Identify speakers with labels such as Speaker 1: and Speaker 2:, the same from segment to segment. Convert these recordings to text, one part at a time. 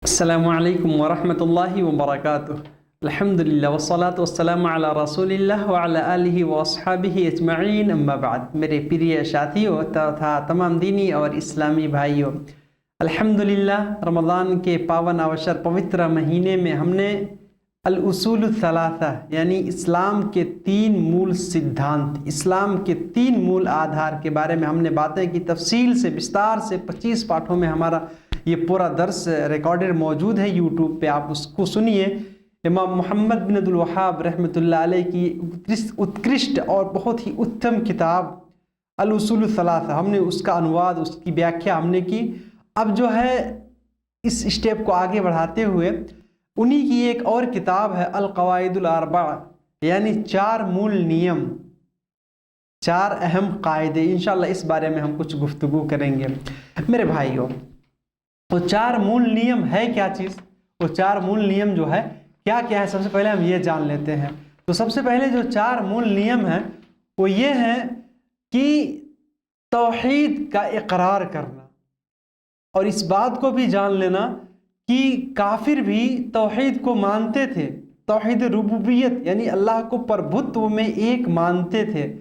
Speaker 1: السلام علیکم ورحمۃ اللہ وبرکاتہ۔ الحمدللہ والصلاۃ والسلام علی رسول اللہ وعلی آلہ واصحابہ اجمعین، اما بعد۔ میرے پریے ساتھیوں تھا تمام دینی اور اسلامی بھائیوں، الحمدللہ رمضان کے پاون اوشر پوتر مہینے میں ہم نے الاصول الثلاثہ یعنی اسلام کے تین مول سدھانت، اسلام کے تین مول آدھار کے بارے میں ہم نے باتیں کی تفصیل سے، بستار سے۔ 25 پاٹھوں میں ہمارا یہ پورا درس ریکارڈر موجود ہے یوٹیوب پہ، آپ اس کو سنیے۔ امام محمد بن عبد الوہاب رحمۃ اللہ علیہ کی اتکرشٹ اور بہت ہی اتم کتاب الاصول الثلاثہ، ہم نے اس کا انواد، اس کی ویاکھیا ہم نے کی۔ اب جو ہے اس اسٹیپ کو آگے بڑھاتے ہوئے انہی کی ایک اور کتاب ہے القواعد الاربعہ، یعنی 4 مول نیم، 4 اہم قاعدے۔ انشاءاللہ اس بارے میں ہم کچھ گفتگو کریں گے میرے بھائیوں۔ وہ 4 مول نیم ہے کیا چیز؟ وہ 4 مول نیم جو ہے کیا کیا ہے، سب سے پہلے ہم یہ جان لیتے ہیں۔ تو سب سے پہلے جو 4 مول نیم ہیں وہ یہ ہیں کہ توحید کا اقرار کرنا، اور اس بات کو بھی جان لینا کہ کافر بھی توحید کو مانتے تھے، توحید ربوبیت یعنی اللہ کو پربھتو میں ایک مانتے تھے،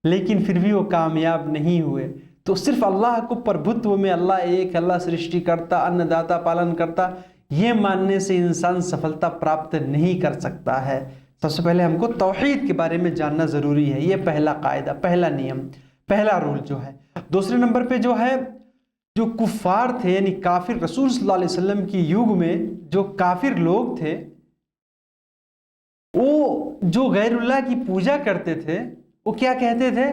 Speaker 1: لیکن پھر بھی وہ کامیاب نہیں ہوئے۔ تو صرف اللہ کو پربھتو میں، اللہ ایک، اللہ سرشٹی کرتا، ان داتا، پالن کرتا، یہ ماننے سے انسان سفلتا پراپت نہیں کر سکتا ہے۔ سب سے پہلے ہم کو توحید کے بارے میں جاننا ضروری ہے، یہ پہلا قاعدہ، پہلا نیم، پہلا رول جو ہے۔ دوسرے نمبر پہ جو ہے، جو کفار تھے یعنی کافر، رسول صلی اللہ علیہ وسلم کی یگ میں جو کافر لوگ تھے، وہ جو غیر اللہ کی پوجا کرتے تھے، وہ کیا کہتے تھے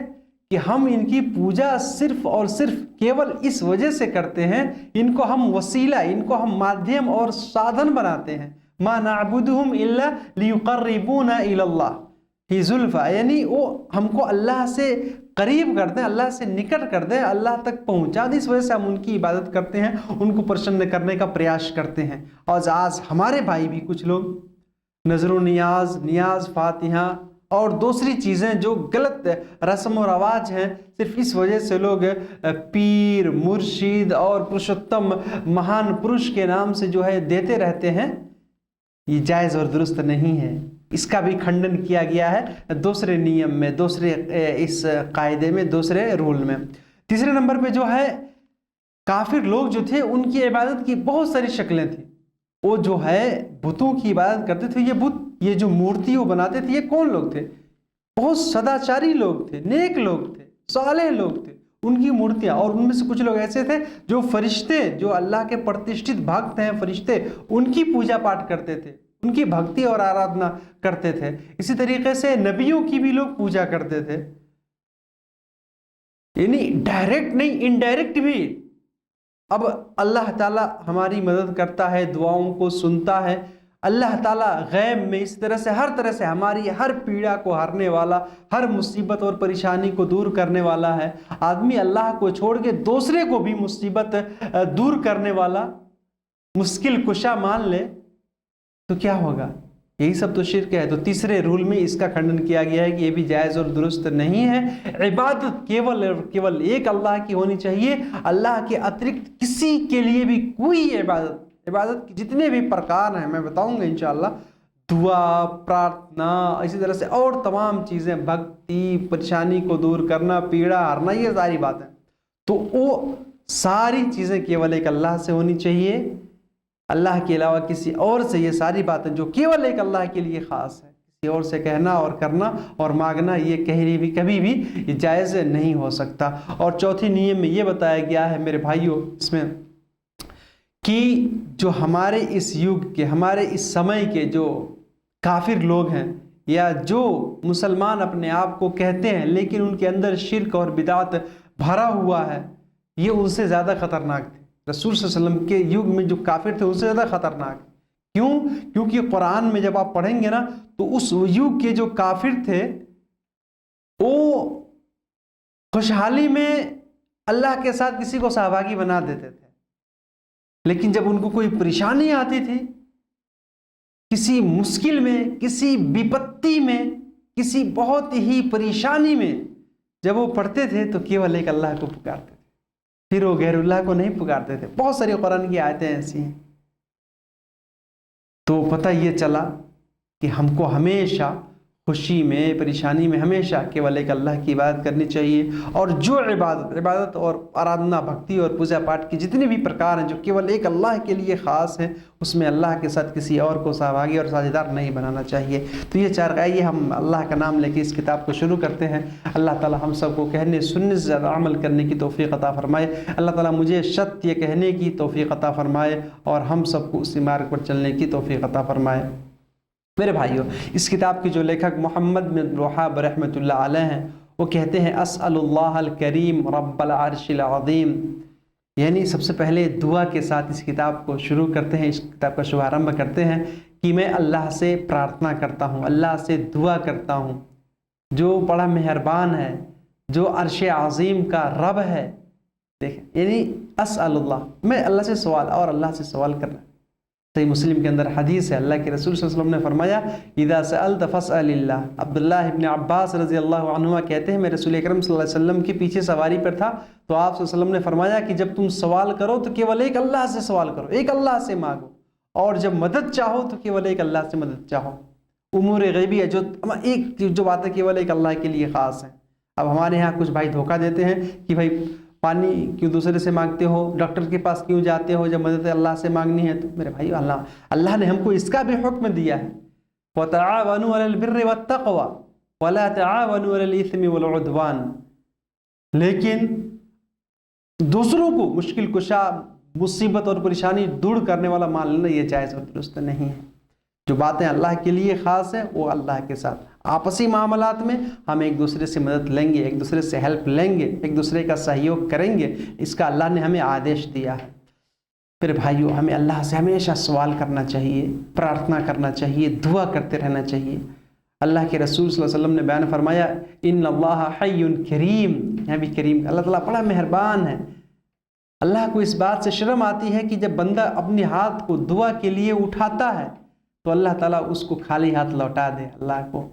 Speaker 1: کہ ہم ان کی پوجا صرف اور صرف کیول اس وجہ سے کرتے ہیں، ان کو ہم وسیلہ، ان کو ہم مادھیم اور سادھن بناتے ہیں۔ ما نعبدہم الا لیقربونا الی اللہ ہی زلفا، یعنی وہ ہم کو اللہ سے قریب کر دیں، اللہ سے نکٹ کر دیں، اللہ تک پہنچا دیں، اس وجہ سے ہم ان کی عبادت کرتے ہیں، ان کو پرسن کرنے کا پریاس کرتے ہیں۔ اور آج ہمارے بھائی بھی کچھ لوگ نظر و نیاز، نیاز فاتحہ اور دوسری چیزیں جو غلط رسم و رواج ہیں، صرف اس وجہ سے لوگ پیر، مرشد اور پرشوتم مہان پروش کے نام سے جو ہے دیتے رہتے ہیں، یہ جائز اور درست نہیں ہے۔ اس کا بھی کھنڈن کیا گیا ہے دوسرے نیم میں، دوسرے اس قاعدے میں، دوسرے رول میں۔ تیسرے نمبر پہ جو ہے، کافر لوگ جو تھے ان کی عبادت کی بہت ساری شکلیں تھیں۔ وہ جو ہے بتوں کی عبادت کرتے تھے۔ یہ بت، یہ جو مورتی وہ بناتے تھے، یہ کون لوگ تھے؟ بہت سداچاری لوگ تھے، نیک لوگ تھے، صالح لوگ تھے، ان کی مورتیاں۔ اور ان میں سے کچھ لوگ ایسے تھے جو فرشتے، جو اللہ کے پرتشٹھت بھکت ہیں فرشتے، ان کی پوجا پاٹ کرتے تھے، ان کی بھکتی اور آرادھنا کرتے تھے۔ اسی طریقے سے نبیوں کی بھی لوگ پوجا کرتے تھے، یعنی ڈائریکٹ نہیں، انڈائریکٹ بھی۔ اب اللہ تعالیٰ ہماری مدد کرتا ہے، دعاؤں کو سنتا ہے۔ اللہ تعالیٰ غیب میں اس طرح سے، ہر طرح سے ہماری ہر پیڑا کو ہرنے والا، ہر مصیبت اور پریشانی کو دور کرنے والا ہے۔ آدمی اللہ کو چھوڑ کے دوسرے کو بھی مصیبت دور کرنے والا، مشکل کشا مان لے تو کیا ہوگا؟ یہی سب تو شرک ہے۔ تو تیسرے رول میں اس کا کھنڈن کیا گیا ہے کہ یہ بھی جائز اور درست نہیں ہے۔ عبادت کیول ایک اللہ کی ہونی چاہیے، اللہ کے اترکت کسی کے لیے بھی کوئی عبادت کے جتنے بھی پرکار ہیں میں بتاؤں گا انشاءاللہ، دعا، پرارتھنا، اسی طرح سے اور تمام چیزیں، بھکتی، پریشانی کو دور کرنا، پیڑا ہرنا، یہ ساری باتیں، تو وہ ساری چیزیں کیول ایک اللہ سے ہونی چاہیے۔ اللہ کے علاوہ کسی اور سے یہ ساری باتیں جو کیول ایک اللہ کے لیے خاص ہے، کسی اور سے کہنا اور کرنا اور مانگنا، یہ کبھی بھی یہ جائز نہیں ہو سکتا۔ اور چوتھی نیم میں یہ بتایا گیا ہے میرے بھائیوں اس میں کہ جو ہمارے اس یگ کے، ہمارے اس سمے کے جو کافر لوگ ہیں، یا جو مسلمان اپنے آپ کو کہتے ہیں لیکن ان کے اندر شرک اور بدعت بھرا ہوا ہے، یہ ان سے زیادہ خطرناک تھے۔ رسول صلی اللہ علیہ وسلم کے یگ میں جو کافر تھے ان سے زیادہ خطرناک۔ کیوں؟ کیونکہ قرآن میں جب آپ پڑھیں گے نا تو اس یگ کے جو کافر تھے وہ خوشحالی میں اللہ کے ساتھ کسی کو سہبھاگی بنا دیتے تھے، لیکن جب ان کو کوئی پریشانی آتی تھی، کسی مشکل میں، کسی وپتی میں، کسی بہت ہی پریشانی میں جب وہ پڑھتے تھے تو کیول ایک اللہ کو پکارتے تھے، پھر وہ غیر اللہ کو نہیں پکارتے تھے۔ بہت ساری قرآن کی آیتیں ایسی ہیں۔ تو پتہ یہ چلا کہ ہم کو ہمیشہ خوشی میں پریشانی میں ہمیشہ کیول ایک اللہ کی عبادت کرنی چاہیے، اور جو عبادت اور آرادھنا بھکتی اور پوجا پاٹ کی جتنے بھی پرکار ہیں جو کیول ایک اللہ کے لیے خاص ہیں، اس میں اللہ کے ساتھ کسی اور کو سہبھاگی اور ساجھیدار نہیں بنانا چاہیے۔ تو یہ چار آئیے ہم اللہ کا نام لے کے اس کتاب کو شروع کرتے ہیں۔ اللہ تعالی ہم سب کو کہنے سننے سے زیادہ عمل کرنے کی توفیق عطا فرمائے۔ اللہ تعالیٰ مجھے شت یہ کہنے کی توفیق عطا فرمائے اور ہم سب کو اسی مارگ پر چلنے کی توفیق عطا فرمائے۔ میرے بھائیوں، اس کتاب کے جو لیکھک محمد بن عبد الوہاب رحمۃ اللہ علیہ ہیں، وہ کہتے ہیں اسأل اللہ الکریم رب العرش العظیم، یعنی سب سے پہلے دعا کے ساتھ اس کتاب کو شروع کرتے ہیں، اس کتاب کا شبھارمبھ کرتے ہیں کہ میں اللہ سے پرارتھنا کرتا ہوں، اللہ سے دعا کرتا ہوں جو بڑا مہربان ہے، جو عرش عظیم کا رب ہے۔ دیکھیں، یعنی اسأل اللہ، میں اللہ سے سوال اور اللہ سے سوال کرنا۔ صحیح مسلم کے اندر حدیث ہے، اللہ کے رسول صلی اللہ علیہ وسلم نے فرمایا اذا سألت فاسأل اللہ۔ عبداللہ ابن عباس رضی اللہ عنہما کہتے ہیں میں رسول اکرم صلی اللہ علیہ وسلم کے پیچھے سواری پر تھا، تو آپ صلی اللہ علیہ وسلم نے فرمایا کہ جب تم سوال کرو تو کیول ایک اللہ سے سوال کرو، ایک اللہ سے مانگو، اور جب مدد چاہو تو کیول ایک اللہ سے مدد چاہو۔ امور غیبی ہے جو باتیں کیول ایک اللہ کے لیے خاص ہیں۔ اب ہمارے ہاں کچھ بھائی دھوکہ دیتے ہیں کہ بھائی پانی کیوں دوسرے سے مانگتے ہو، ڈاکٹر کے پاس کیوں جاتے ہو جب مدد اللہ سے مانگنی ہے؟ تو میرے بھائی، اللہ نے ہم کو اس کا بھی حکم دیا ہے، وَتَعَاوَنُوا عَلَى الْبِرِّ وَالتَّقْوَى وَلَا تَعَاوَنُوا عَلَى الْإِثْمِ وَالْعُدْوَانِ، لیکن دوسروں کو مشکل کشا مصیبت اور پریشانی دور کرنے والا مان لینا یہ جائز اور درست نہیں ہے۔ جو باتیں اللہ کے لیے خاص ہیں وہ اللہ کے ساتھ آپسی معاملات میں ہم ایک دوسرے سے مدد لیں گے، ایک دوسرے سے ہیلپ لیں گے، ایک دوسرے کا سہیوگ کریں گے، اس کا اللہ نے ہمیں آدیش دیا ہے۔ پھر بھائیو، ہمیں اللہ سے ہمیشہ سوال کرنا چاہیے، پرارتھنا کرنا چاہیے، دعا کرتے رہنا چاہیے۔ اللہ کے رسول صلی اللہ علیہ وسلم نے بیان فرمایا ان اللہ حی کریم، یہاں بھی کریم، اللہ تعالیٰ بڑا مہربان ہے۔ اللہ کو اس بات سے شرم آتی ہے کہ جب بندہ اپنے ہاتھ کو دعا کے لیے اٹھاتا ہے تو اللہ تعالیٰ اس کو خالی ہاتھ لوٹا دے۔ اللہ کو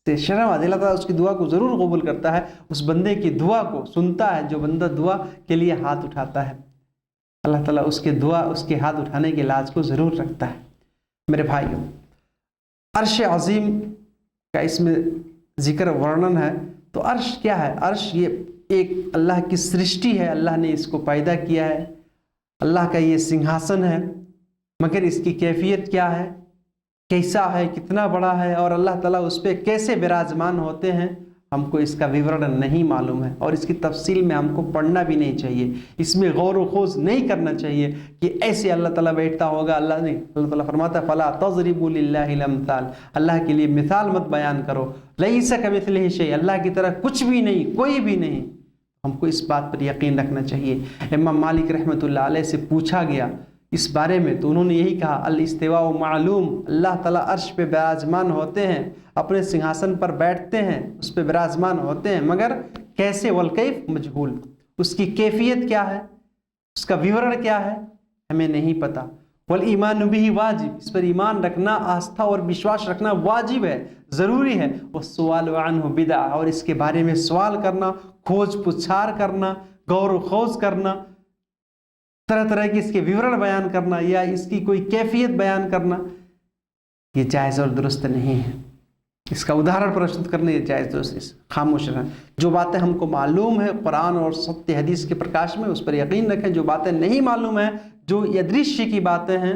Speaker 1: سے شرم آتی ہے، اللہ تعالیٰ اس کی دعا کو ضرور قبول کرتا ہے، اس بندے کی دعا کو سنتا ہے جو بندہ دعا کے لیے ہاتھ اٹھاتا ہے۔ اللہ تعالیٰ اس کے ہاتھ اٹھانے کے لاج کو ضرور رکھتا ہے۔ میرے بھائیوں، عرش عظیم کا اس میں ذکر ورنن ہے، تو عرش کیا ہے؟ عرش یہ ایک اللہ کی سرشٹی ہے، اللہ نے اس کو پیدا کیا ہے، اللہ کا یہ سنگھاسن ہے، مگر اس کی کیفیت کیا ہے، کیسا ہے، کتنا بڑا ہے، اور اللہ تعالیٰ اس پہ کیسے براجمان ہوتے ہیں، ہم کو اس کا وورن نہیں معلوم ہے، اور اس کی تفصیل میں ہم کو پڑھنا بھی نہیں چاہیے، اس میں غور و خوض نہیں کرنا چاہیے کہ ایسے اللہ تعالیٰ بیٹھتا ہوگا۔ اللہ تعالیٰ فرماتا ہے فَلَا تَضْرِبُوا لِلَّهِ الْأَمْثَالَ، اللہ کے لیے مثال مت بیان کرو، لَيْسَ كَمِثْلِهِ شَيْءٌ، اللہ کی طرح کچھ بھی نہیں، کوئی بھی نہیں۔ ہم کو اس بات پر یقین رکھنا چاہیے۔ امام مالک رحمۃ اللہ علیہ سے پوچھا گیا اس بارے میں تو انہوں نے یہی کہا الاستواء معلوم، اللہ تعالیٰ عرش پہ براجمان ہوتے ہیں، اپنے سنگھاسن پر بیٹھتے ہیں، اس پہ براجمان ہوتے ہیں، مگر کیسے، والکیف مجہول، اس کی کیفیت کیا ہے، اس کا وورن کیا ہے، ہمیں نہیں پتہ۔ والایمان بہ واجب، اس پر ایمان رکھنا، آستھا اور وشواس رکھنا واجب ہے، ضروری ہے۔ والسؤال عنہ بدعہ، اور اس کے بارے میں سوال کرنا، کھوج پچھار کرنا، غور و خوض کرنا، طرح طرح کی اس کے وورن بیان کرنا یا اس کی کوئی کیفیت بیان کرنا، یہ جائز اور درست نہیں ہے۔ اس کا ادھارن پرستت کرنا یہ جائز درست، خاموش رہنا۔ جو باتیں ہم کو معلوم ہے قرآن اور ستیہ حدیث کے پرکاش میں، اس پر یقین رکھیں۔ جو باتیں نہیں معلوم ہیں، جو یدرشی کی باتیں ہیں،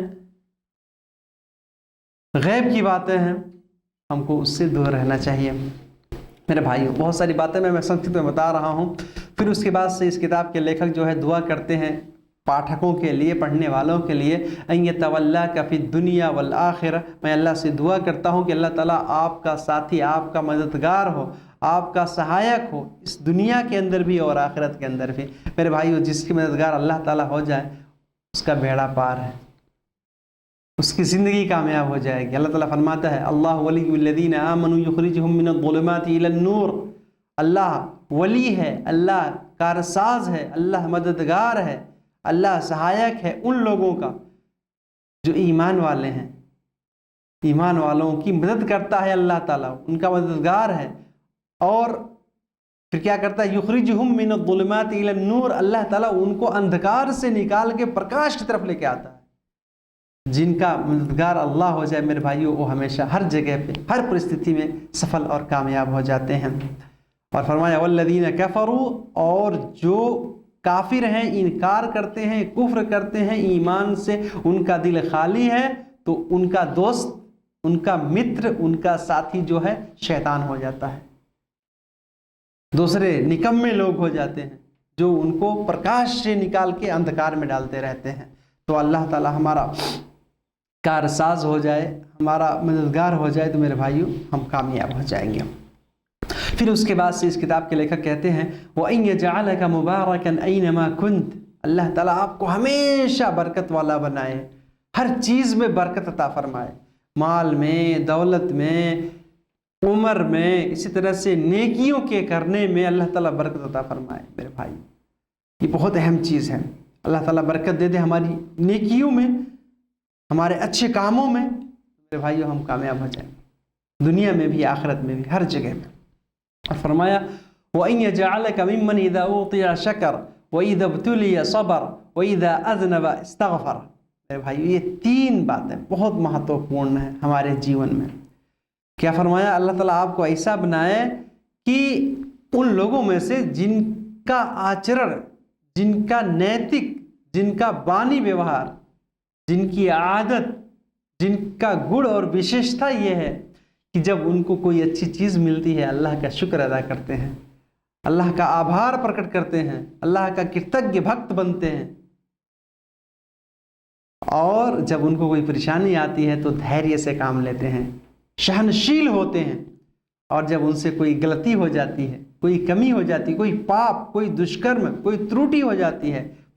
Speaker 1: غیب کی باتیں ہیں، ہم کو اس سے دور رہنا چاہیے۔ میرے بھائیوں، بہت ساری باتیں میں سنکشت میں بتا رہا ہوں۔ پھر اس کے بعد سے اس کتاب کے لیکھک جو ہے دعا کرتے ہیں پاٹھکوں کے لیے، پڑھنے والوں کے لیے، ان یتولاک فی الدنیا والآخرہ، میں اللہ سے دعا کرتا ہوں کہ اللہ تعالیٰ آپ کا ساتھی، آپ کا مددگار ہو، آپ کا سہایک ہو، اس دنیا کے اندر بھی اور آخرت کے اندر بھی۔ میرے بھائیوں، جس کی مددگار اللہ تعالیٰ ہو جائے اس کا بیڑا پار ہے، اس کی زندگی کامیاب ہو جائے گی۔ اللہ تعالیٰ فرماتا ہے اللہ ولی الذین آمنوا یخرجہم من الظلمات الی النور، اللہ ولی ہے، اللہ کارساز ہے، اللہ مددگار ہے، اللہ سہایک ہے ان لوگوں کا جو ایمان والے ہیں، ایمان والوں کی مدد کرتا ہے اللہ تعالیٰ، ان کا مددگار ہے۔ اور پھر کیا کرتا ہے؟ یخرجہم من الظلمات الی النور، اللہ تعالیٰ ان کو اندھکار سے نکال کے پرکاش کی طرف لے کے آتا ہے۔ جن کا مددگار اللہ ہو جائے میرے بھائیوں، وہ ہمیشہ ہر جگہ پہ ہر پرستھتی میں سفل اور کامیاب ہو جاتے ہیں۔ اور فرمایا والذین کفروا، اور جو کافر ہیں، انکار کرتے ہیں، کفر کرتے ہیں ایمان سے، ان کا دل خالی ہے، تو ان کا دوست، ان کا متر، ان کا ساتھی جو ہے شیطان ہو جاتا ہے، دوسرے نکمے لوگ ہو جاتے ہیں جو ان کو پرکاش سے نکال کے اندھکار میں ڈالتے رہتے ہیں۔ تو اللہ تعالی ہمارا کارساز ہو جائے، ہمارا مددگار ہو جائے، تو میرے بھائیوں ہم کامیاب ہو جائیں گے۔ پھر اس کے بعد سے اس کتاب کے لکھک کہتے ہیں وَإِن يَجْعَلَكَ مُبَارَكًا أَيْنَمَا كُنْتَ، اللہ تعالیٰ آپ کو ہمیشہ برکت والا بنائے، ہر چیز میں برکت عطا فرمائے، مال میں، دولت میں، عمر میں، اسی طرح سے نیکیوں کے کرنے میں اللہ تعالیٰ برکت عطا فرمائے۔ میرے بھائی یہ بہت اہم چیز ہے، اللہ تعالیٰ برکت دے دے ہماری نیکیوں میں، ہمارے اچھے کاموں میں، میرے بھائیوں ہم کامیاب ہو جائیں گے، دنیا میں بھی آخرت میں بھی ہر جگہ میں۔ اور فرمایا وَإِن يَجْعَلَكَ مِمَّنْ إِذَا أُوطِيَ شَكَرَ وَإِذَا ابْتُلِيَ صَبَرَ وَإِذَا أَذْنَبَ اسْتَغْفَرَ۔ میرے بھائی یہ تین باتیں بہت مہتوپورن ہیں ہمارے جیون میں۔ کیا فرمایا؟ اللہ تعالیٰ آپ کو ایسا بنائے کہ ان لوگوں میں سے جن کا آچرن، جن کا نیتک، جن کا بانی ویوہار، جن کی عادت، جن کا گڑ اور وشیشتا یہ ہے کہ جب ان کو کوئی اچھی چیز ملتی ہے اللہ کا شکر ادا کرتے ہیں، اللہ کا آبھار پرکٹ کرتے ہیں، اللہ کا کرتگیہ بھکت بنتے ہیں، اور جب ان کو کوئی پریشانی آتی ہے تو دھیریہ سے کام لیتے ہیں، سہنشیل ہوتے ہیں، اور جب ان سے کوئی غلطی ہو جاتی ہے، کوئی کمی ہو جاتی ہے، کوئی پاپ، کوئی دشکرم، کوئی تروٹی ہو جاتی ہے،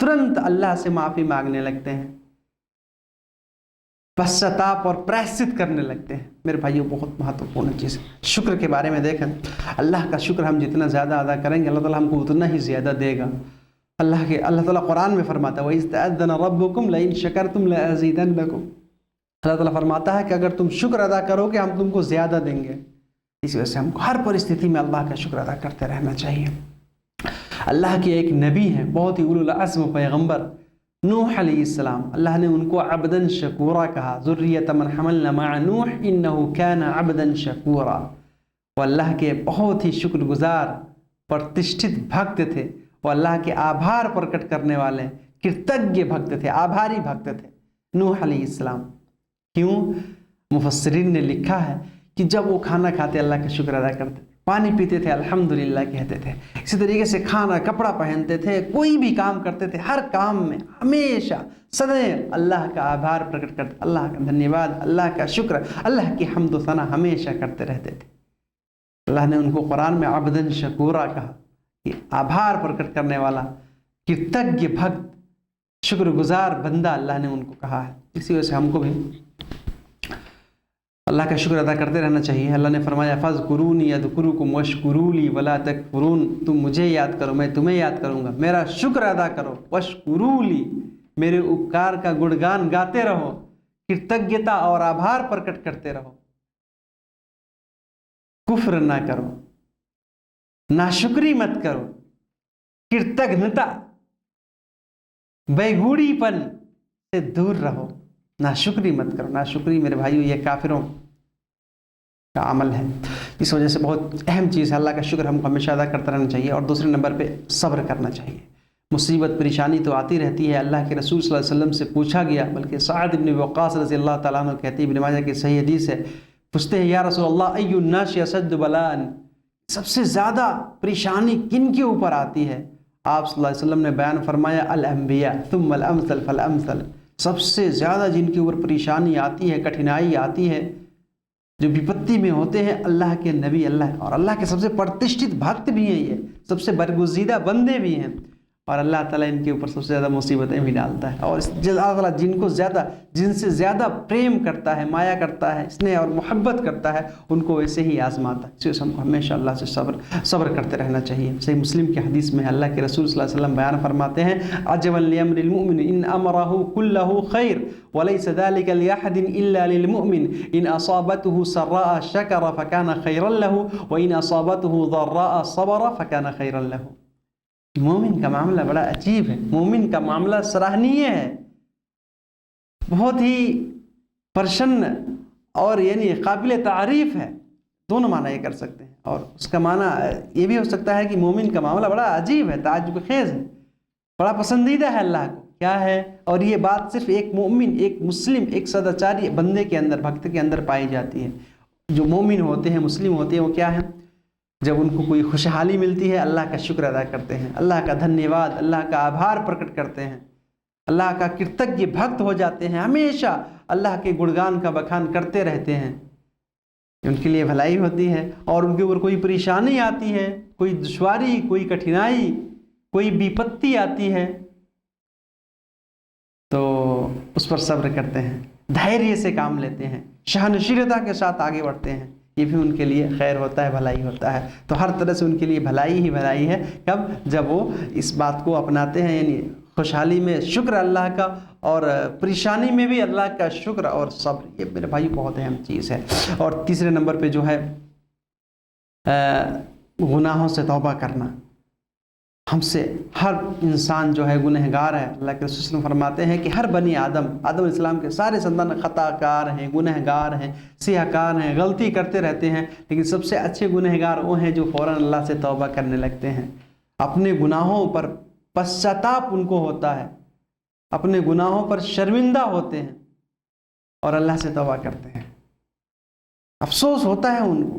Speaker 1: ترنت اللہ سے معافی مانگنے لگتے ہیں، پشچاتاپ اور پرایشچت کرنے لگتے ہیں۔ میرے بھائیوں بہت مہتوپورن چیز ہے۔ شکر کے بارے میں دیکھیں، اللہ کا شکر ہم جتنا زیادہ ادا کریں گے اللہ تعالیٰ ہم کو اتنا ہی زیادہ دے گا۔ اللہ تعالیٰ قرآن میں فرماتا ہے وَإِذْ تَأَذَّنَ رَبُّكُمْ لَئِن شَكَرْتُمْ لَأَزِيدَنَّكُمْ، اللہ تعالیٰ فرماتا ہے کہ اگر تم شکر ادا کرو گے ہم تم کو زیادہ دیں گے۔ اس وجہ سے ہم کو ہر پرستھتی میں اللہ کا شکر ادا کرتے رہنا چاہیے۔ اللہ کے ایک نبی ہیں، بہت ہی اولو العزم پیغمبر نوح علیہ السلام، اللہ نے ان کو عبداً شکورا کہا، ذریۃ من حملنا مع نوح انہ کان عبداً شکورا۔ وہ اللہ کے بہت ہی شکر گزار پرتشٹھت بھکت تھے، وہ اللہ کے آبھار پرکٹ کرنے والے کرتگیہ بھکت تھے، آبھاری بھکت تھے نوح علیہ السلام۔ کیوں؟ مفسرین نے لکھا ہے کہ جب وہ کھانا کھاتے اللہ کا شکر ادا کرتے، پانی پیتے تھے الحمدللہ کہتے تھے، اسی طریقے سے کھانا کپڑا پہنتے تھے، کوئی بھی کام کرتے تھے، ہر کام میں ہمیشہ سدیو اللہ کا آبھار پرکٹ کرتے، اللہ کا دھنیہ واد، اللہ کا شکر، اللہ کی حمد و ثنا ہمیشہ کرتے رہتے تھے۔ اللہ نے ان کو قرآن میں عبداً شکورا کہا کہ آبھار پرکٹ کرنے والا کرتگیہ بھکت شکر گزار بندہ اللہ نے ان کو کہا ہے۔ اسی وجہ سے ہم کو بھی اللہ کا شکر ادا کرتے رہنا چاہیے۔ اللہ نے فرمایا فاذکرونی اذکرکم واشکروا لی ولا تکفرون، تم مجھے یاد کرو میں تمہیں یاد کروں گا، میرا شکر ادا کرو، واشکروا لی میرے اپکار کا گڑگان گاتے رہو، کرتگیتا اور آبھار پرکٹ کرتے رہو، کفر نہ کرو، ناشکری مت کرو، کرتگنتا بیگوڑی پن سے دور رہو، ناشکری مت کرو۔ ناشکری میرے بھائیو یہ کافروں کا عمل ہے، اس وجہ سے بہت اہم چیز ہے، اللہ کا شکر ہم کو ہمیشہ ادا کرتا رہنا چاہیے۔ اور دوسرے نمبر پہ صبر کرنا چاہیے۔ مصیبت پریشانی تو آتی رہتی ہے، اللہ کے رسول صلی اللہ علیہ وسلم سے پوچھا گیا، بلکہ سعد بن وقاص رضی اللہ تعالیٰ عنہ کہتے ہیں، ابن ماجہ کی صحیح حدیث ہے، پوچھتے ہیں یا رسول اللہ ای الناس اشد بلاء، سب سے زیادہ پریشانی کن کے اوپر آتی ہے؟ آپ صلی اللہ علیہ وسلم نے بیان فرمایا الانبیاء ثم الامثل فالامثل، سب سے زیادہ جن کے اوپر پریشانی آتی ہے، کٹھنائی آتی ہے، جو وپتی میں ہوتے ہیں اللہ کے نبی، اللہ اور اللہ کے سب سے پرتشٹھت بھکت بھی ہیں، یہ سب سے برگزیدہ بندے بھی ہیں، اور اللہ تعالیٰ ان کے اوپر سب سے زیادہ مصیبتیں بھی ڈالتا ہے۔ اور اللہ تعالیٰ جن سے زیادہ پریم کرتا ہے، مایا کرتا ہے، اسنیہ اور محبت کرتا ہے، ان کو ویسے ہی آزماتا ہے۔ اس لیے ہم کو ہمیشہ اللہ سے صبر کرتے رہنا چاہیے۔ صحیح مسلم کی حدیث میں اللہ کے رسول صلی اللہ علیہ وسلم بیان فرماتے ہیں عجبا لامر المؤمن ان امرہ کلہ خیر وليس ذلك لأحد إلا للمؤمن إن أصابته سراء شكر فكان خيرا له وإن أصابته ضراء صبر فكان خيرا له۔ مومن کا معاملہ بڑا عجیب ہے، مومن کا معاملہ سراہنیہ ہے، بہت ہی پرشن اور یعنی قابل تعریف ہے، دونوں معنی یہ کر سکتے ہیں۔ اور اس کا معنی یہ بھی ہو سکتا ہے کہ مومن کا معاملہ بڑا عجیب ہے، تعجب خیز ہے، بڑا پسندیدہ ہے اللہ کو۔ کیا ہے؟ اور یہ بات صرف ایک مومن، ایک مسلم، ایک سداچاری بندے کے اندر، بھکت کے اندر پائی جاتی ہے۔ جو مومن ہوتے ہیں، مسلم ہوتے ہیں، وہ کیا ہے؟ جب ان کو کوئی خوشحالی ملتی ہے اللہ کا شکر ادا کرتے ہیں، اللہ کا دھنیہ واد، اللہ کا آبھار پرکٹ کرتے ہیں، اللہ کا کرتگی بھکت ہو جاتے ہیں، ہمیشہ اللہ کے گڑگان کا بخان کرتے رہتے ہیں، ان کے لیے بھلائی ہوتی ہے۔ اور ان کے اوپر کوئی پریشانی آتی ہے، کوئی دشواری، کوئی کٹھنائی، کوئی بیپتی آتی ہے تو اس پر صبر کرتے ہیں، دھیریہ سے کام لیتے ہیں، سہنشیلتا کے ساتھ آگے بڑھتے ہیں، یہ بھی ان کے لیے خیر ہوتا ہے، بھلائی ہوتا ہے۔ تو ہر طرح سے ان کے لیے بھلائی ہی بھلائی ہے، کب؟ جب وہ اس بات کو اپناتے ہیں، یعنی خوشحالی میں شکر اللہ کا اور پریشانی میں بھی اللہ کا شکر اور صبر، یہ میرے بھائی بہت اہم چیز ہے۔ اور تیسرے نمبر پہ جو ہے گناہوں سے توبہ کرنا۔ ہم سے ہر انسان جو ہے گنہگار ہے، اللہ کے رسول صلی اللہ علیہ وسلم فرماتے ہیں کہ ہر بنی آدم علیہ السلام کے سارے سنتان خطا کار ہیں، گنہگار ہیں، سیاہ کار ہیں، غلطی کرتے رہتے ہیں، لیکن سب سے اچھے گنہگار وہ ہیں جو فوراً اللہ سے توبہ کرنے لگتے ہیں، اپنے گناہوں پر پశ్چاتاپ ان کو ہوتا ہے، اپنے گناہوں پر شرمندہ ہوتے ہیں اور اللہ سے توبہ کرتے ہیں، افسوس ہوتا ہے ان کو،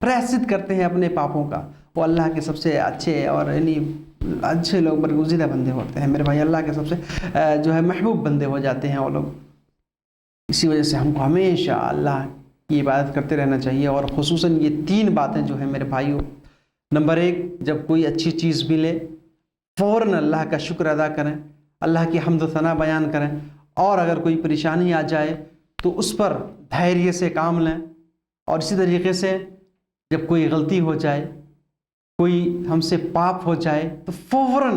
Speaker 1: پراشچت کرتے ہیں اپنے پاپوں کا۔ وہ اللہ کے سب سے اچھے اور یعنی اچھے لوگ، برگزیدہ بندے ہوتے ہیں میرے بھائی، اللہ کے سب سے جو ہے محبوب بندے ہو جاتے ہیں وہ لوگ۔ اسی وجہ سے ہم کو ہمیشہ اللہ کی عبادت کرتے رہنا چاہیے، اور خصوصاً یہ تین باتیں جو ہیں میرے بھائیوں، نمبر ایک، جب کوئی اچھی چیز ملے فوراً اللہ کا شکر ادا کریں، اللہ کی حمد و ثنا بیان کریں، اور اگر کوئی پریشانی آ جائے تو اس پر دھیریہ سے کام لیں، اور اسی طریقے سے جب کوئی غلطی ہو جائے، کوئی ہم سے پاپ ہو جائے تو فوراً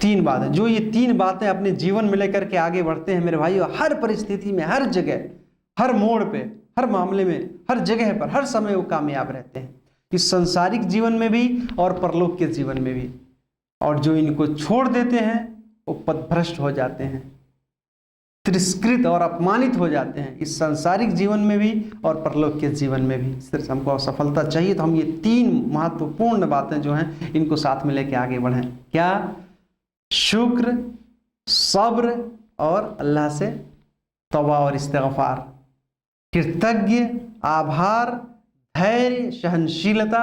Speaker 1: تین باتیں، جو یہ تین باتیں اپنے جیون میں لے کر کے آگے بڑھتے ہیں میرے بھائیو، ہر پرستھتی میں، ہر جگہ، ہر موڑ پہ، ہر معاملے میں، ہر جگہ پر، ہر سمے وہ کامیاب رہتے ہیں، اس سنسارک جیون میں بھی اور پرلوک کے جیون میں بھی۔ اور جو ان کو چھوڑ دیتے ہیں وہ پتھ بھرشٹ ہو جاتے ہیں، ترسکرت اور اپمانت ہو جاتے ہیں، اس سنسارک جیون میں بھی اور پرلوک کے جیون میں بھی۔ صرف ہم کو سفلتا چاہیے تو ہم یہ تین مہتوپورن باتیں جو ہیں ان کو ساتھ میں لے کے آگے بڑھیں۔ کیا؟ شکر، صبر، اور اللہ سے توبہ اور استغفار، کرتگیہ، آبھار، دھیریہ، سہنشیلتا،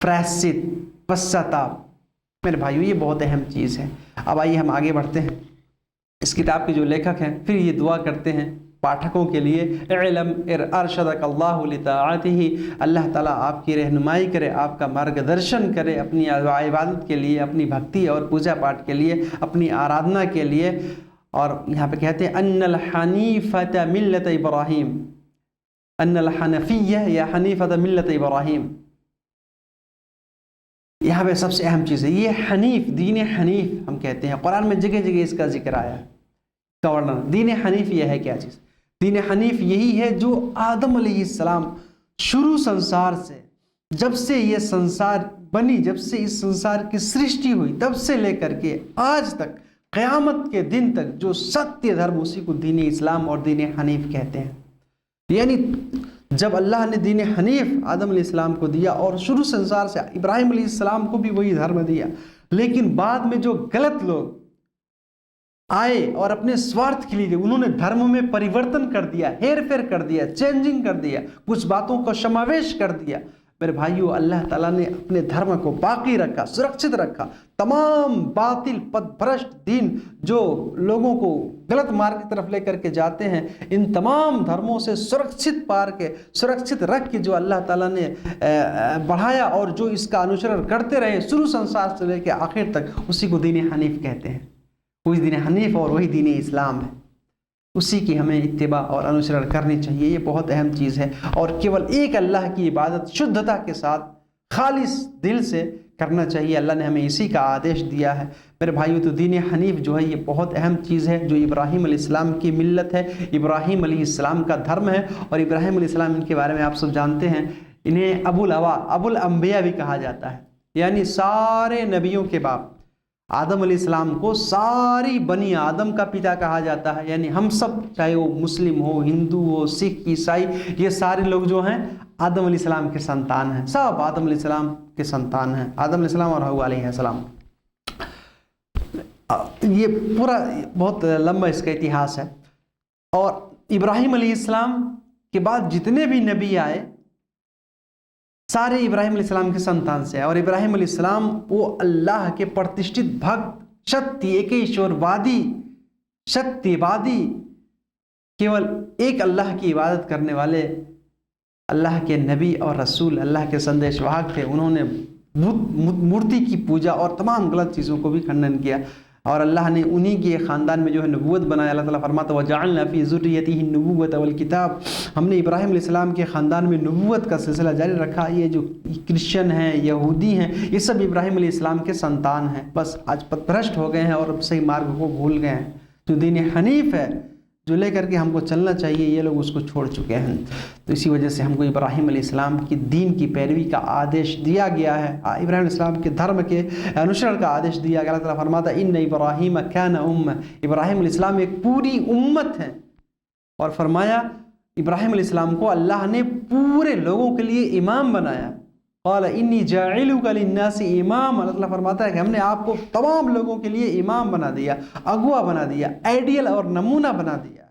Speaker 1: پراشچت، پశ్چاتاپ۔ میرے بھائیو یہ بہت اہم چیز ہے۔ اب آئیے ہم آگے بڑھتے ہیں۔ اس کتاب کے جو لیکھک ہیں پھر یہ دعا کرتے ہیں پاٹھکوں کے لیے، اعلم ارشدک اللہ لطاعتہ، اللہ تعالیٰ آپ کی رہنمائی کرے، آپ کا مارگدرشن کرے اپنی عبادت کے لیے، اپنی بھکتی اور پوجا پاٹ کے لیے، اپنی آرادھنا کے لیے۔ اور یہاں پہ کہتے ہیں ان الحنیفۃ ملت ابراہیم، ان الحنفیہ یا حنیفۃ ملت ابراہیم، یہاں پہ سب سے اہم چیز ہے یہ حنیف، دین حنیف ہم کہتے ہیں، قرآن میں جگہ جگہ اس کا ذکر آیا ہے، کا ورنن۔ دین حنیف یہ ہے کیا چیز؟ دین حنیف یہی ہے جو آدم علیہ السلام شروع سنسار سے، جب سے یہ سنسار بنی، جب سے اس سنسار کی سرشٹی ہوئی، تب سے لے کر کے آج تک قیامت کے دن تک جو ستیہ دھرم، اسی کو دین اسلام اور دین حنیف کہتے ہیں۔ یعنی جب اللہ نے دین حنیف آدم علیہ السلام کو دیا اور شروع سنسار سے ابراہیم علیہ السلام کو بھی وہی دھرم دیا، لیکن بعد میں جو غلط لوگ آئے اور اپنے سوارتھ کے لیے انہوں نے دھرم میں پریورتن کر دیا، ہیر پھیر کر دیا، چینجنگ کر دیا، کچھ باتوں کو شماویش کر دیا، میرے بھائیو اللہ تعالیٰ نے اپنے دھرم کو باقی رکھا، سرکشت رکھا۔ تمام باطل پد بھرشٹ دین جو لوگوں کو غلط مارگ کی طرف لے کر کے جاتے ہیں، ان تمام دھرموں سے سرکشت رکھ کے جو اللہ تعالیٰ نے بڑھایا اور جو اس کا انوسرن کرتے رہے شروع سنسار سے لے کے آخر تک، اسی کو دین حنیف کہتے ہیں۔ وہی دین حنیف اور وہی دین اسلام ہے، اسی کی ہمیں اتباع اور انوسرن کرنی چاہیے، یہ بہت اہم چیز ہے۔ اور کیول ایک اللہ کی عبادت شدھتا کے ساتھ، خالص دل سے کرنا چاہیے. اللہ نے ہمیں اسی کا آدیش دیا ہے. میرے بھائیو تو دین حنیف جو ہے یہ بہت اہم چیز ہے, جو ابراہیم علیہ السلام کی ملت ہے, ابراہیم علیہ السلام کا دھرم ہے. اور ابراہیم علیہ السلام ان کے بارے میں آپ سب جانتے ہیں, انہیں ابو الانبیاء بھی کہا جاتا ہے, یعنی سارے نبیوں کے باپ. آدم علیہ السلام کو ساری بنی آدم کا پتا کہا جاتا ہے. یعنی ہم سب, چاہے وہ مسلم ہو, ہندو ہو, سکھ, عیسائی, یہ سارے لوگ جو ہیں آدم علیہ السلام کے سنتان ہیں. سب آدم علیہ السلام کے سنتان ہیں, آدم علیہ السلام اور حوا علیہ السلام. یہ پورا بہت لمبا اس کا اتہاس ہے. اور ابراہیم علیہ السلام کے بعد جتنے بھی نبی آئے سارے ابراہیم علیہ السلام کے سنتان سے. اور ابراہیم علیہ السلام وہ اللہ کے پرتشٹھت بھکت, شتی ایکیشور وادی, شتی وادی, کیول ایک اللہ کی عبادت کرنے والے اللہ کے نبی اور رسول, اللہ کے سندیش واہک تھے. انہوں نے مورتی کی پوجا اور تمام غلط چیزوں کو بھی کھنڈن کیا. اور اللہ نے انہی کے خاندان میں جو ہے نبوت بنایا. اللہ تعالیٰ فرماتا وَجَعَلْنَا فِي ذُرِّيَّتِهِ النُّبُوَّةَ وَالْكِتَابَ, ہم نے ابراہیم علیہ السلام کے خاندان میں نبوت کا سلسلہ جاری رکھا. یہ جو کرسچن ہیں, یہودی ہیں, یہ سب ابراہیم علیہ السلام کے سنتان ہیں. بس آج پت پرست ہو گئے ہیں اور صحیح مارگ کو بھول گئے ہیں. جو دین حنیف ہے, جو لے کر کے ہم کو چلنا چاہیے, یہ لوگ اس کو چھوڑ چکے ہیں. تو اسی وجہ سے ہم کو ابراہیم علیہ السلام کی دین کی پیروی کا آدیش دیا گیا ہے, ابراہیم علیہ السلام کے دھرم کے انوسرن کا آدیش دیا گیا. اللہ تعالیٰ فرماتا ان ابراہیم کان امہ, ابراہیم علیہ السلام ایک پوری امت ہے. اور فرمایا ابراہیم علیہ السلام کو اللہ نے پورے لوگوں کے لیے امام بنایا. قال انی جاعلک للناس امام, اللہ تعالیٰ فرماتا ہے کہ ہم نے آپ کو تمام لوگوں کے لیے امام بنا دیا, اغوا بنا دیا, آئیڈیل اور نمونہ بنا دیا.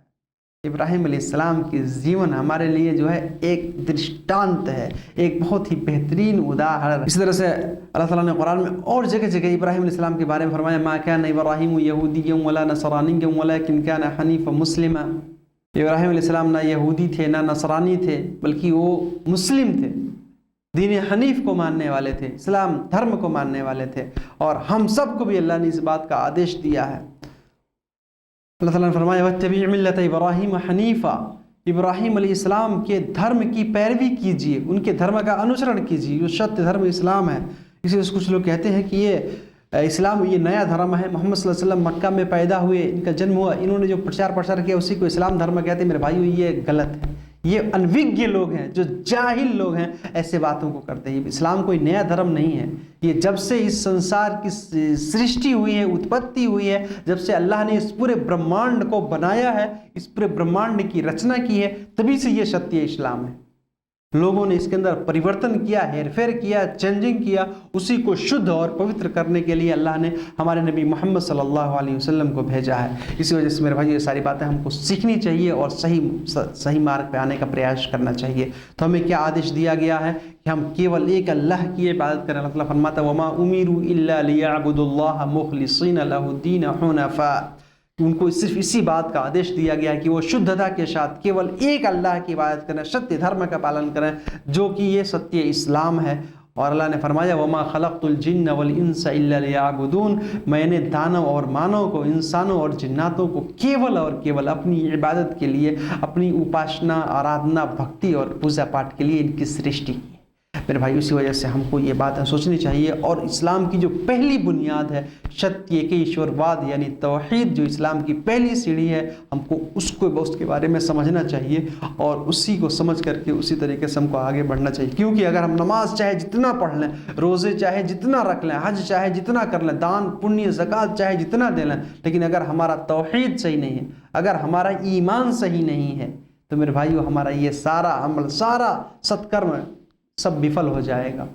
Speaker 1: ابراہیم علیہ السلام کی جیون ہمارے لیے جو ہے ایک درشٹانت ہے, ایک بہت ہی بہترین اداہرن. اسی طرح سے اللہ تعالیٰ نے قرآن میں اور جگہ جگہ ابراہیم علیہ السلام کے بارے میں فرمایا ما کان ابراہیم یہودیا ولا نصرانیا ولکن کان حنیفا مسلما. ابراہیم علیہ السلام نہ یہودی تھے نہ نصرانی تھے, بلکہ وہ مسلم تھے, دین حنیف کو ماننے والے تھے, اسلام دھرم کو ماننے والے تھے. اور ہم سب کو بھی اللہ نے اس بات کا آدیش دیا ہے. اللہ تعالیٰ نے فرمایا وَاتَّبِعْ مِلَّةَ إِبْرَاهِيمَ حَنِيفًا, ابراہیم علیہ السلام کے دھرم کی پیروی کیجیے, ان کے دھرم کا انوسرن کیجیے, جو شت دھرم اسلام ہے. اسی لیے کچھ لوگ کہتے ہیں کہ یہ اسلام یہ نیا دھرم ہے, محمد صلی اللہ علیہ وسلم مکہ میں پیدا ہوئے, ان کا جنم ہوا, انہوں نے جو پرچار کیا اسی کو اسلام دھرم کہتے ہیں. میرے بھائیو یہ غلط ہے, یہ انوگیہ لوگ ہیں, جو جاہل لوگ ہیں, ایسے باتوں کو کرتے ہیں. اسلام کوئی نیا دھرم نہیں ہے. یہ جب سے اس سنسار کی سرشٹی ہوئی ہے, اتپتی ہوئی ہے, جب سے اللہ نے اس پورے برہمانڈ کو بنایا ہے, اس پورے برہمانڈ کی رچنا کی ہے, تبھی سے یہ شتیہ اسلام ہے. لوگوں نے اس کے اندر پریورتن کیا, ہیر پھیر کیا, چینجنگ کیا. اسی کو شدھ اور پوتر کرنے کے لیے اللہ نے ہمارے نبی محمد صلی اللہ علیہ وسلم کو بھیجا ہے. اسی وجہ سے میرے بھائی یہ ساری باتیں ہم کو سیکھنی چاہیے اور صحیح مارگ پہ آنے کا پریاس کرنا چاہیے. تو ہمیں کیا آدیش دیا گیا ہے کہ ہم کیول ایک اللہ کی عبادت کریں. اللہ تعالیٰ فرماتا وما امروا الا ليعبدوا الله مخلصين له الدين حنفاء, ان کو صرف اسی بات کا آدیش دیا گیا ہے کہ وہ شدھتا کے ساتھ کیول ایک اللہ کی عبادت کریں, ستیہ دھرم کا پالن کریں, جو کہ یہ ستیہ اسلام ہے. اور اللہ نے فرمایا وما خلقت الجن والانس الا ليعبدون, میں نے دانو اور مانو کو, انسانوں اور جناتوں کو کیول اور کیول اپنی عبادت کے لیے, اپنی اپاشنا, آرادھنا, بھکتی اور پوجا پاٹ کے لیے ان کی سرشٹی کی. میرے بھائی اسی وجہ سے ہم کو یہ باتیں سوچنی چاہیے. اور اسلام کی جو پہلی بنیاد ہے شتیہ ایکیشور واد یعنی توحید, جو اسلام کی پہلی سیڑھی ہے, ہم کو اس کے بارے میں سمجھنا چاہیے اور اسی کو سمجھ کر کے اسی طریقے سے ہم کو آگے بڑھنا چاہیے. کیونکہ اگر ہم نماز چاہے جتنا پڑھ لیں, روزے چاہے جتنا رکھ لیں, حج چاہے جتنا کر لیں, دان پنیہ زکوٰۃ چاہے جتنا دے لیں, لیکن اگر ہمارا توحید صحیح نہیں ہے, اگر ہمارا ایمان صحیح نہیں ہے, تو میرے بھائیو ہمارا یہ سارا عمل, سارا ستکرم سب بفل ہو جائے گا,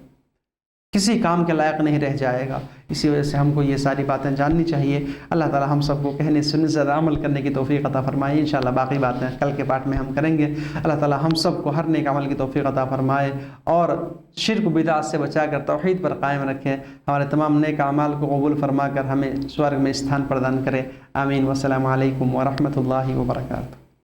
Speaker 1: کسی کام کے لائق نہیں رہ جائے گا. اسی وجہ سے ہم کو یہ ساری باتیں جاننی چاہیے. اللہ تعالی ہم سب کو کہنے سننے سے زیادہ عمل کرنے کی توفیق عطا فرمائے. انشاءاللہ باقی باتیں کل کے پارٹ میں ہم کریں گے. اللہ تعالی ہم سب کو ہر نیک عمل کی توفیق عطا فرمائے اور شرک و بدعت سے بچا کر توحید پر قائم رکھے. ہمارے تمام نیک اعمال کو قبول فرما کر ہمیں سورگ میں استھان پردان کرے. آمین. والسلام علیکم ورحمۃ اللہ وبرکاتہ.